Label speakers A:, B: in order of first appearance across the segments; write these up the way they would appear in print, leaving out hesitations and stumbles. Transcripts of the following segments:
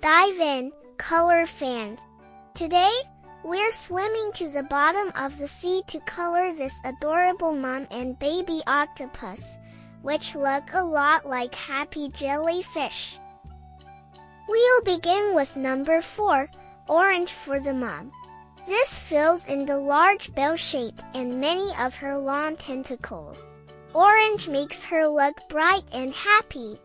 A: Dive in, color fans. Today, we're swimming to the bottom of the sea to color this adorable mum and baby octopus, which look a lot like happy jellyfish. We'll begin with number 4, orange for the mum. This fills in the large bell shape and many of her long tentacles. Orange makes her look bright and happy.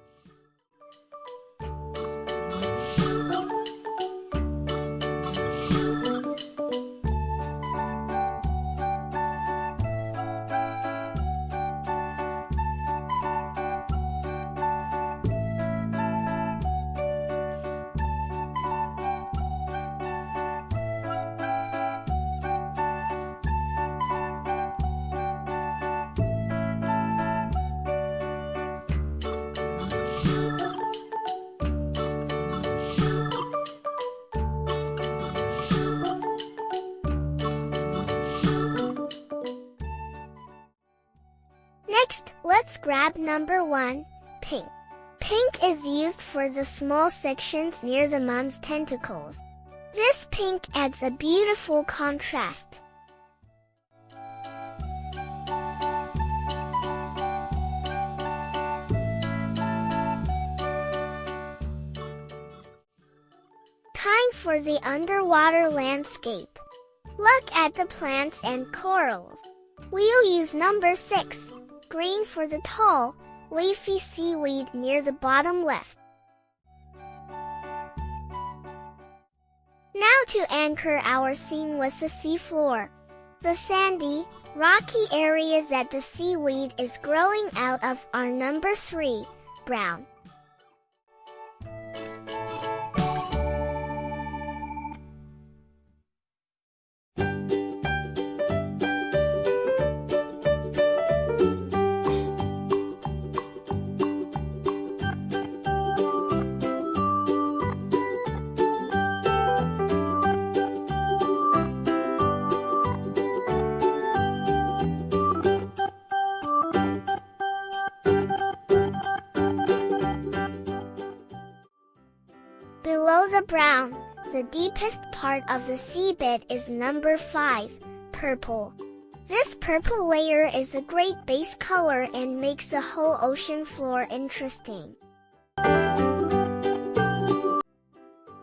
A: Next, let's grab number 1, pink. Pink is used for the small sections near the mum's tentacles. This pink adds a beautiful contrast. Time for the underwater landscape. Look at the plants and corals. We'll use number 6. Green for the tall, leafy seaweed near the bottom left. Now to anchor our scene with the seafloor. The sandy, rocky areas that the seaweed is growing out of are number 3, brown. Below the brown, the deepest part of the seabed is number 5, purple. This purple layer is a great base color and makes the whole ocean floor interesting.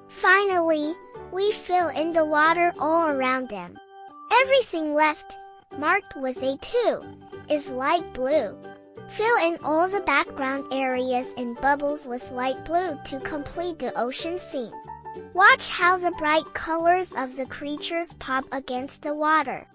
A: Finally, we fill in the water all around them. Everything left, marked with a 2, is light blue. Fill in all the background areas in bubbles with light blue to complete the ocean scene. Watch how the bright colors of the creatures pop against the water.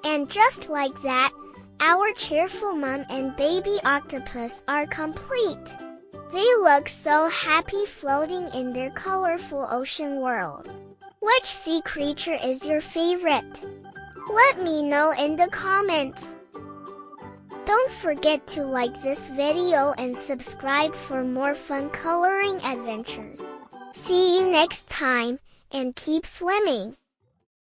A: And just like that, our cheerful mum and baby octopus are complete. They look so happy floating in their colorful ocean world. Which sea creature is your favorite? Let me know in the comments. Don't forget to like this video and subscribe for more fun coloring adventures. See you next time, and keep swimming!